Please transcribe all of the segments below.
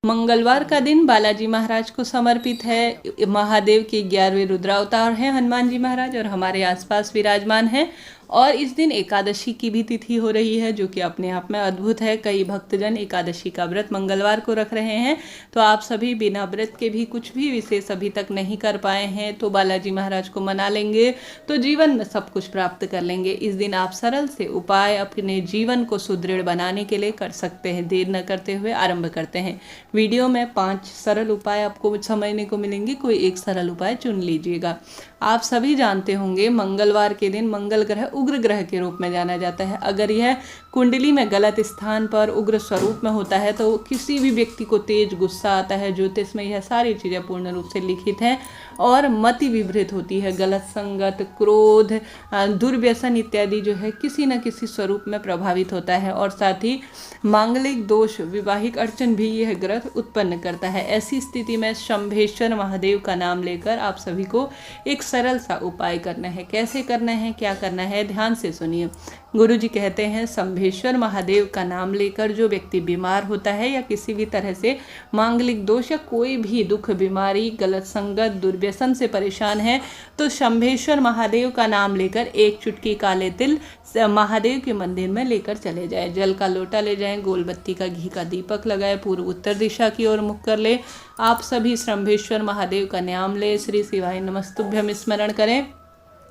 मंगलवार का दिन बालाजी महाराज को समर्पित है। महादेव के 11वें रुद्रावतार हैं हनुमान जी महाराज और हमारे आसपास विराजमान हैं। और इस दिन एकादशी की भी तिथि हो रही है, जो कि अपने आप में अद्भुत है। कई भक्तजन एकादशी का व्रत मंगलवार को रख रहे हैं। तो आप सभी बिना व्रत के भी कुछ भी विशेष अभी तक नहीं कर पाए हैं तो बालाजी महाराज को मना लेंगे तो जीवन में सब कुछ प्राप्त कर लेंगे। इस दिन आप सरल से उपाय अपने जीवन को सुदृढ़ बनाने के लिए कर सकते हैं। देर न करते हुए आरंभ करते हैं। वीडियो में 5 सरल उपाय आपको समझने को मिलेंगे। कोई एक सरल उपाय चुन लीजिएगा। आप सभी जानते होंगे मंगलवार के दिन मंगल ग्रह उग्र ग्रह के रूप में जाना जाता है। अगर यह कुंडली में गलत स्थान पर उग्र स्वरूप में होता है तो किसी भी व्यक्ति को तेज गुस्सा आता है। ज्योतिष में यह सारी चीज़ें पूर्ण रूप से लिखित हैं और मति विभ्रत होती है। गलत संगत, क्रोध, दुर्व्यसन इत्यादि जो है किसी न किसी स्वरूप में प्रभावित होता है। और साथ ही मांगलिक दोष, विवाहिक अड़चन भी यह ग्रह उत्पन्न करता है। ऐसी स्थिति में शंभेश्वर महादेव का नाम लेकर आप सभी को एक सरल सा उपाय करना है। कैसे करना है, क्या करना है, ध्यान से सुनिए। गुरु जी कहते हैं शंभेश्वर महादेव का नाम लेकर जो व्यक्ति बीमार होता है या किसी भी तरह से मांगलिक दोष या कोई भी दुख, बीमारी, गलत संगत, दुर्व्यसन से परेशान है तो शंभेश्वर महादेव का नाम लेकर एक चुटकी काले तिल महादेव के मंदिर में लेकर चले जाए। जल का लोटा ले जाएं, गोल बत्ती का घी का दीपक लगाए, पूर्व उत्तर दिशा की ओर मुख कर ले। आप सभी शंभेश्वर महादेव का नाम ले, श्री शिवाय नमस्तुभ्यम स्मरण करें।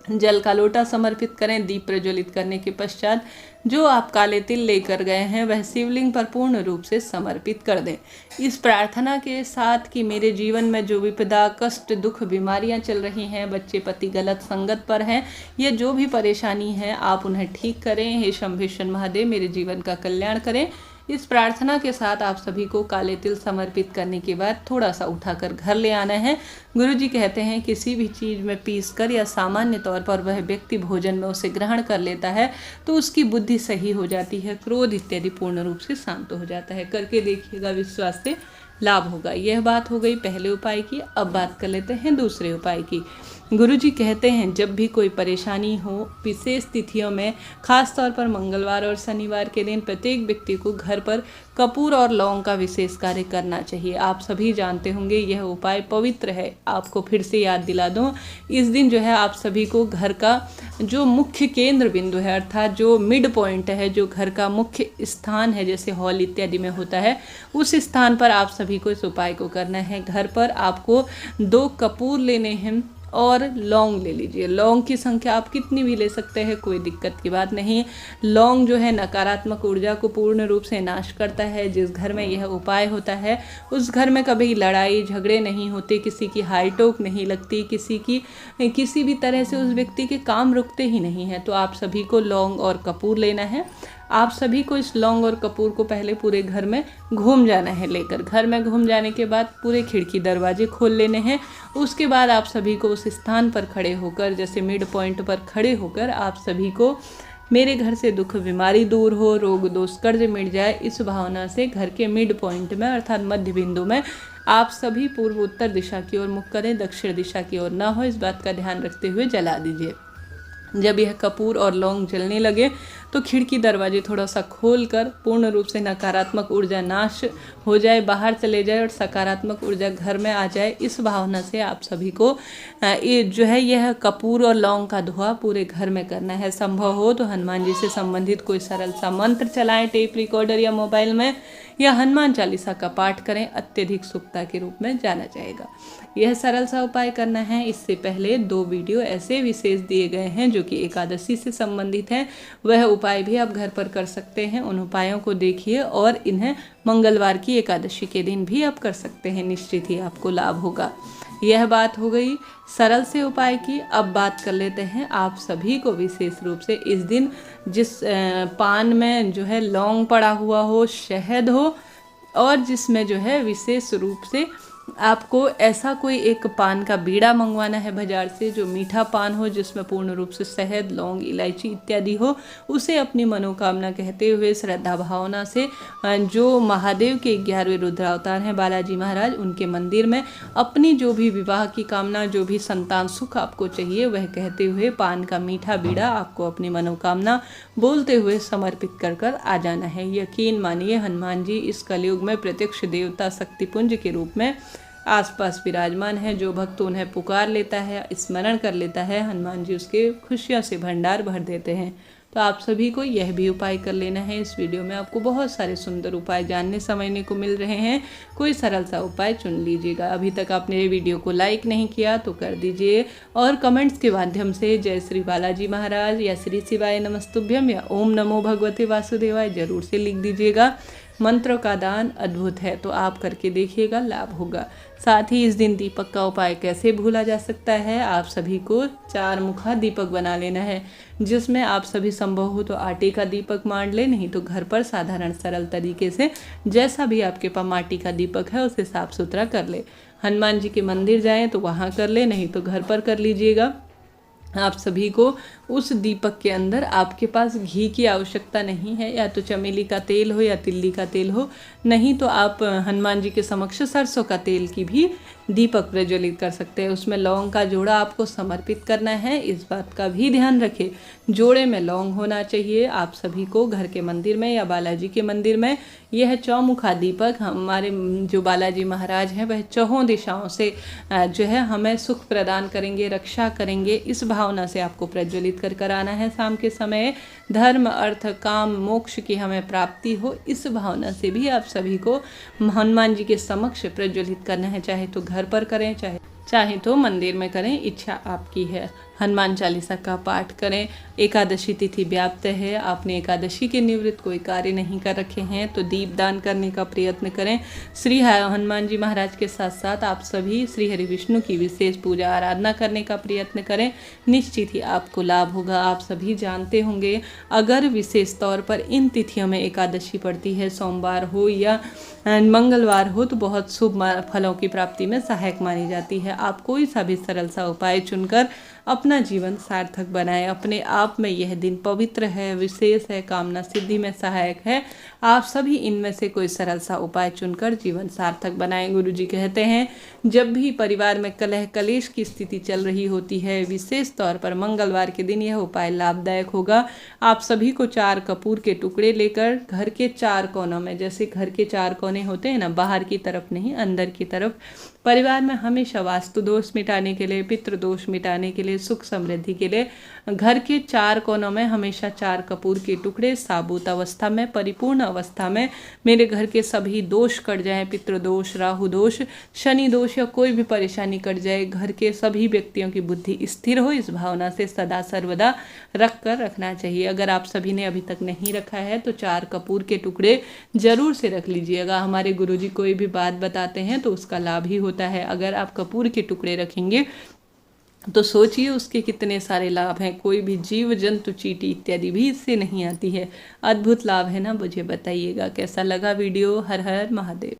जल का लोटा समर्पित करें। दीप प्रज्वलित करने के पश्चात जो आप काले तिल लेकर गए हैं वह शिवलिंग पर पूर्ण रूप से समर्पित कर दें। इस प्रार्थना के साथ कि मेरे जीवन में जो विपदा, कष्ट, दुख, बीमारियां चल रही हैं, बच्चे पति गलत संगत पर हैं, ये जो भी परेशानी है आप उन्हें ठीक करें। हे शंभेश्वर महादेव मेरे जीवन का कल्याण करें। इस प्रार्थना के साथ आप सभी को काले तिल समर्पित करने के बाद थोड़ा सा उठाकर घर ले आना है। गुरु जी कहते हैं किसी भी चीज़ में पीसकर या सामान्य तौर पर वह व्यक्ति भोजन में उसे ग्रहण कर लेता है तो उसकी बुद्धि सही हो जाती है, क्रोध इत्यादि पूर्ण रूप से शांत हो जाता है। करके देखिएगा, विश्वास से लाभ होगा। यह बात हो गई पहले उपाय की। अब बात कर लेते हैं दूसरे उपाय की। गुरु जी कहते हैं जब भी कोई परेशानी हो, विशेष तिथियों में, खास तौर पर मंगलवार और शनिवार के दिन प्रत्येक व्यक्ति को घर पर कपूर और लौंग का विशेष कार्य करना चाहिए। आप सभी जानते होंगे यह उपाय पवित्र है। आपको फिर से याद दिला दूं, इस दिन जो है आप सभी को घर का जो मुख्य केंद्र बिंदु है, अर्थात जो मिड पॉइंट है, जो घर का मुख्य स्थान है, जैसे हॉल इत्यादि में होता है, उस स्थान पर आप सभी को इस उपाय को करना है। घर पर आपको 2 कपूर लेने हैं और लौंग ले लीजिए। लौंग की संख्या आप कितनी भी ले सकते हैं, कोई दिक्कत की बात नहीं। लौंग जो है नकारात्मक ऊर्जा को पूर्ण रूप से नाश करता है। जिस घर में यह उपाय होता है उस घर में कभी लड़ाई झगड़े नहीं होते, किसी की हाई टोक नहीं लगती, किसी भी तरह से उस व्यक्ति के काम रुकते ही नहीं हैं। तो आप सभी को लौंग और कपूर लेना है। आप सभी को इस लौंग और कपूर को पहले पूरे घर में घूम जाना है लेकर। घर में घूम जाने के बाद पूरे खिड़की दरवाजे खोल लेने हैं। उसके बाद आप सभी को उस स्थान पर खड़े होकर, जैसे मिड पॉइंट पर खड़े होकर, आप सभी को मेरे घर से दुख बीमारी दूर हो, रोग दोष कर्ज मिट जाए, इस भावना से घर के मिड पॉइंट में अर्थात मध्य बिंदु में आप सभी पूर्व उत्तर दिशा की ओर मुख करें, दक्षिण दिशा की ओर ना हो, इस बात का ध्यान रखते हुए जला दीजिए। जब यह कपूर और लौंग जलने लगे तो खिड़की दरवाजे थोड़ा सा खोलकर पूर्ण रूप से नकारात्मक ऊर्जा नाश हो जाए, बाहर चले जाए और सकारात्मक ऊर्जा घर में आ जाए, इस भावना से आप सभी को ये जो है यह कपूर और लौंग का धुआं पूरे घर में करना है। संभव हो तो हनुमान जी से संबंधित कोई सरल सा मंत्र चलाएं टेप रिकॉर्डर या मोबाइल में, या हनुमान चालीसा का पाठ करें, अत्यधिक शुभता के रूप में जाना जाएगा। यह सरल सा उपाय करना है। इससे पहले 2 वीडियो ऐसे विशेष दिए गए हैं जो कि एकादशी से संबंधित हैं। वह उपाय भी आप घर पर कर सकते हैं। उन उपायों को देखिए और इन्हें मंगलवार की एकादशी के दिन भी आप कर सकते हैं। निश्चित ही आपको लाभ होगा। यह बात हो गई सरल से उपाय की। अब बात कर लेते हैं आप सभी को विशेष रूप से इस दिन जिस पान में जो है लौंग पड़ा हुआ हो, शहद हो और जिसमें जो है विशेष रूप से आपको ऐसा कोई एक पान का बीड़ा मंगवाना है बाजार से, जो मीठा पान हो, जिसमें पूर्ण रूप से शहद, लौंग, इलायची इत्यादि हो। उसे अपनी मनोकामना कहते हुए श्रद्धा भावना से जो महादेव के 11वें रुद्रावतार हैं बालाजी महाराज, उनके मंदिर में अपनी जो भी विवाह की कामना, जो भी संतान सुख आपको चाहिए, वह कहते हुए पान का मीठा बीड़ा आपको अपनी मनोकामना बोलते हुए समर्पित कर कर आ जाना है। यकीन मानिए, हनुमान जी इस कलयुग में प्रत्यक्ष देवता शक्तिपुंज के रूप में आसपास विराजमान है। जो भक्त उन्हें पुकार लेता है, स्मरण कर लेता है, हनुमान जी उसके खुशियों से भंडार भर देते हैं। तो आप सभी को यह भी उपाय कर लेना है। इस वीडियो में आपको बहुत सारे सुंदर उपाय जानने समझने को मिल रहे हैं। कोई सरल सा उपाय चुन लीजिएगा। अभी तक आपने ये वीडियो को लाइक नहीं किया तो कर दीजिए, और कमेंट्स के माध्यम से जय श्री बालाजी महाराज या श्री शिवाय नमस्तुभ्यम या ओम नमो भगवते वासुदेवाय जरूर से लिख दीजिएगा। मंत्रों का दान अद्भुत है, तो आप करके देखिएगा, लाभ होगा। साथ ही इस दिन दीपक का उपाय कैसे भूला जा सकता है, आप सभी को 4 मुखा दीपक बना लेना है, जिसमें आप सभी संभव हो तो आटे का दीपक मान ले, नहीं तो घर पर साधारण सरल तरीके से जैसा भी आपके पास माटी का दीपक है उसे साफ सुथरा कर ले। हनुमान जी के मंदिर जाएं तो वहाँ कर ले, नहीं तो घर पर कर लीजिएगा। आप सभी को उस दीपक के अंदर आपके पास घी की आवश्यकता नहीं है, या तो चमेली का तेल हो या तिल्ली का तेल हो, नहीं तो आप हनुमान जी के समक्ष सरसों का तेल की भी दीपक प्रज्वलित कर सकते हैं। उसमें लौंग का जोड़ा आपको समर्पित करना है, इस बात का भी ध्यान रखें, जोड़े में लौंग होना चाहिए। आप सभी को घर के मंदिर में या बालाजी के मंदिर में यह चौमुखा दीपक, हमारे जो बालाजी महाराज हैं वह चौहों दिशाओं से जो है हमें सुख प्रदान करेंगे, रक्षा करेंगे, इस भावना से आपको प्रज्वलित कर कर आना है। शाम के समय धर्म, अर्थ, काम, मोक्ष की हमें प्राप्ति हो, इस भावना से भी आप सभी को हनुमान जी के समक्ष प्रज्वलित करना है। चाहे तो घर पर करें, चाहे तो मंदिर में करें, इच्छा आपकी है। हनुमान चालीसा का पाठ करें। एकादशी तिथि व्याप्त है, आपने एकादशी के निवृत्त कोई कार्य नहीं कर रखे हैं तो दीप दान करने का प्रयत्न करें। श्री हनुमान जी महाराज के साथ साथ आप सभी श्री हरि विष्णु की विशेष पूजा आराधना करने का प्रयत्न करें, निश्चित ही आपको लाभ होगा। आप सभी जानते होंगे, अगर विशेष तौर पर इन तिथियों में एकादशी पड़ती है, सोमवार हो या मंगलवार हो, तो बहुत शुभ फलों की प्राप्ति में सहायक मानी जाती है। आप कोई सा भी सरल सा उपाय चुनकर अपना जीवन सार्थक बनाएं। अपने आप में यह दिन पवित्र है, विशेष है, कामना सिद्धि में सहायक है। आप सभी इनमें से कोई सरल सा उपाय चुनकर जीवन सार्थक बनाएं। गुरु जी कहते हैं, जब भी परिवार में कलह कलेश की स्थिति चल रही होती है, विशेष तौर पर मंगलवार के दिन यह उपाय लाभदायक होगा। आप सभी को 4 कपूर के टुकड़े लेकर घर के 4 कोनों में, जैसे घर के 4 कोने होते हैं ना, बाहर की तरफ नहीं, अंदर की तरफ, परिवार में हमेशा वास्तु दोष मिटाने के लिए, पितृ दोष मिटाने के लिए, सुख समृद्धि के लिए घर के 4 कोनों में हमेशा 4 कपूर के टुकड़े साबुत अवस्था में, परिपूर्ण अवस्था में, मेरे घर के सभी दोष कट जाएं, पितृदोष, राहु दोष, शनि दोष या कोई भी परेशानी कट जाए, घर के सभी व्यक्तियों की बुद्धि स्थिर हो, इस भावना से सदा सर्वदा रख कर रखना चाहिए। अगर आप सभी ने अभी तक नहीं रखा है तो 4 कपूर के टुकड़े जरूर से रख लीजिएगा। हमारे गुरुजी कोई भी बात बताते हैं तो उसका लाभ ही होता है। अगर आप कपूर के टुकड़े रखेंगे तो सोचिए उसके कितने सारे लाभ हैं। कोई भी जीव जंतु, चींटी इत्यादि भी इससे नहीं आती है। अद्भुत लाभ है ना, मुझे बताइएगा कैसा लगा वीडियो। हर हर महादेव।